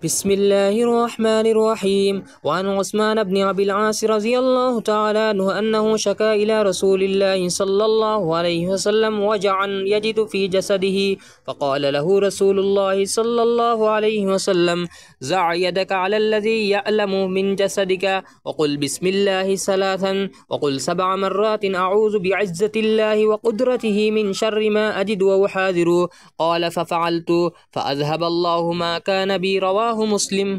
بسم الله الرحمن الرحيم. وعن عثمان بن أبي العاص رضي الله تعالى عنه أنه شكا إلى رسول الله صلى الله عليه وسلم وجعا يجد في جسده، فقال له رسول الله صلى الله عليه وسلم: زع يدك على الذي يألم من جسدك وقل بسم الله ثلاثا وقل 7 مرات أعوذ بعزة الله وقدرته من شر ما أجد وأحاذر. قال ففعلت فأذهب الله ما كان بي. رواه মুসলিম।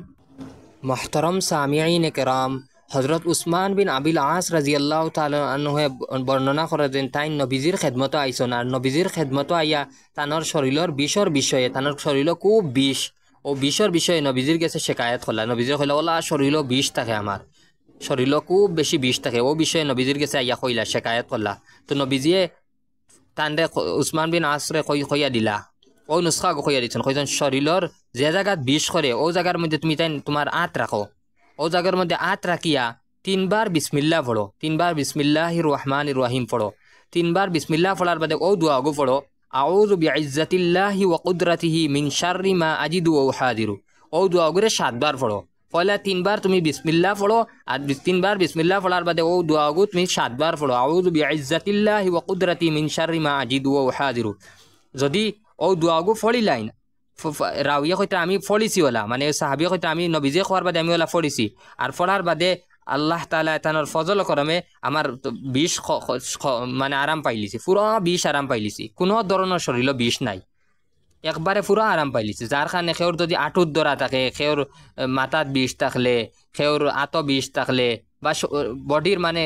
মোহতরম সামিঈন কেরাম, হযরত উসমান বিন আবিল আস রাদিয়াল্লাহু তাআলা আনহু বর্ণনা করে দেন তাই নবীজির খেদমত আইসন, আর নবীজির খেদমত আইয়া তানোর শরীরের বিষর বিষয়ে, তানোর শরীর খুব বিষ ও বিষর বিষয়ে নবীজির কাছে শেকায়ত করলা। নবীজির কইলা ওলা শরীর বিষ থাকে, আমার শরীর খুব বেশি বিষ থাকে, ও বিষয়ে নবীজির কাছে আইয়া কইলা, শেকায়ত করলা। তো নবীজিয়ে তান্ডে উসমান বিন আসরে কইয়া দিলা, ও নুসখা কইয়া দিচ্ছেন, কইছেন শরীরের যে জায়গাত বিষ করে ও জায়গার মধ্যে তুমি তাই তোমার আত রাখো, ও জায়গার মধ্যে আত রাখিয়া 3 বার বিসমিল্লাহ পড়ো, 3 বার বিসমিল্লাহির রহমানির রহিম পড়ো, 3 বার বিসমিল্লাহ পড়ার বাদে ও দোয়া গো পড়ো, আউযু বিইজ্জাতিল্লাহি ওয়া কুদরাতিহি মিন শাররি মা আজিদু ওয়া উহাদিরু। ও দোয়া করে 7 বার পড়ো। পয়লা 3 বার তুমি বিসমিল্লাহ পড়ো, আর 3 বার বিসমিল্লাহ পড়ার বাদে ও দোয়া গো তুমি 7 বার পড়ো, আউযু বিইজ্জাতিল্লাহি ওয়া কুদরাতিহি মিন শাররি মা আজিদু ওয়া উহাদিরু। যদি ও দোয়াগু ফলি লাইন রাউিয়া কইতে আমি ফলিছি ওলা, মানে সাহাবিয়া কইতে আমি নবীজে খোয়ার বাদে আমি ওলা ফলিছি, আর ফলার বাদে আল্লাহ তাআলা তানোর ফজল করমে আমার বিষ মানে আরাম পাইলিছি, পুরো বিষ আরাম পাইলিছি, কোনো ধরনের শরীর বিষ নাই, একবারে পুরো আরাম পাইলিছি। যার কারণে খেউর যদি আঁটুত ধরা থাকে, খেউর মাথাত বিষ থাকলে, খেউর আত বিষ থাকলে, বা বডির মানে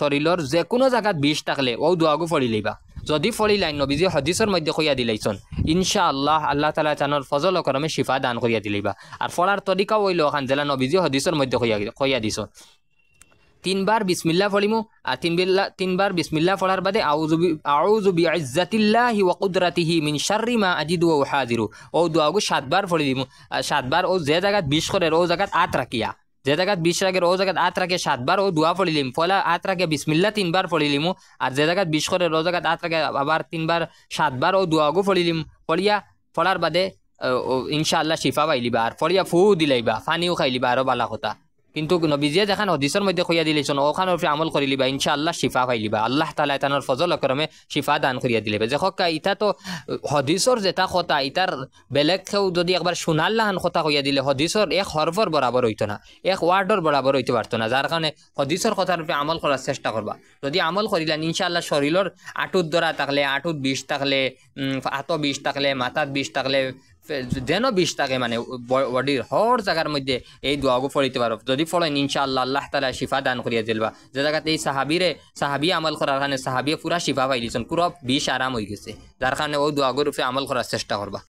শরীরের যে কোনো জায়গাত বিষ থাকলে ও দোয়াগু ফলি লইবা। যদি ফলি লাইন নবীজি হদিসের মধ্যে কইয়া দিলাইছন, ইনশাআল্লাহ আল্লাহ তাআলা তানোর ফজল করমে শিফা দান করিয়া দিলাইবা। আর ফলার তরিকা হইল ওখান জেলা নবীজি হদিসের মধ্যে কইয়া দিছন। 3 বার বিসমিল্লাহ পড়িমু, আর 3 বার বিসমিল্লাহ পড়ার বাদে আউযু বিইজ্জাতিল্লাহি ওয়া কুদরাতিহি মিন শাররি মা আজিদু ওয়া উহাদিরু। ও দোয়াগু 7 বার পড়ি দিমু, 7 বার ও যে জায়গাত বিষ করে ও জায়গাত আত রাখিয়া, যে জায়গাত বিষ রাখে ও জায়গাত আত রাখে 7 বার ও দোয়া পড়িলিম। পয়লা আত রাখে বিসমিল্লাহ 3 বার পড়িলিমু, আর যে জায়গাত বিষ করে ও জায়গাত আত রাখে আবার 3 বার 7 বার ও দোয়াগু পড়িলিম। পড়ার বাদে ইনশাআল্লাহ শিফা পাইলিবা, আর পড়িয়া ফু দিলাইবা, পানিও খাইলিবা, আরো বালা কথা। কিন্তু নবীজিয়ে যেখান হদিসের মধ্যে কইয়া দিলেছেন ওখানের উপরে আমল করিলিবা, ইনশাআল্লাহ শিফা পাইলিবা, আল্লাহ তাআলা তানোর ফজল করমে শিফা দান করিয়া দিলেবা। যে হক্কা ইটা তো হদিসর যেটা কথা, ইটার বেলেগ কেউ যদি একবার শুনাল্লাহান কথা কইয়া দিলে হদিসর এক হরফর বরাবর হইতো না, এক ওয়ার্ডর বরাবর হইতে পারতো না। যার কারণে হদিসর কথার উপরে আমল করার চেষ্টা করবা। যদি আমল করিলেন ইনশাআল্লাহ শরীরের আঁটুত ধরা থাকলে, আঁটুত বিষ থাকলে, আত বিষ থাকলে, মাথাত বিষ থাকলে, যেন বিষ থাকে, মানে বডির হর জায়গার মধ্যে এই দোয়াগু ফলিতে পারো। যদি ফলেন ইনশাআল্লাহ আল্লাহ তাআলা শিফা দান করিয়া দিলবা। যে জায়গাতে এই সাহাবি আমল করার কারণে সাহাবিয়ে পুরা শিফা পাইলিছেন, পুরো বিষ আরাম হয়ে গেছে। যার কারণে ওই দোয়াগুর উপরে আমল করার চেষ্টা করবা।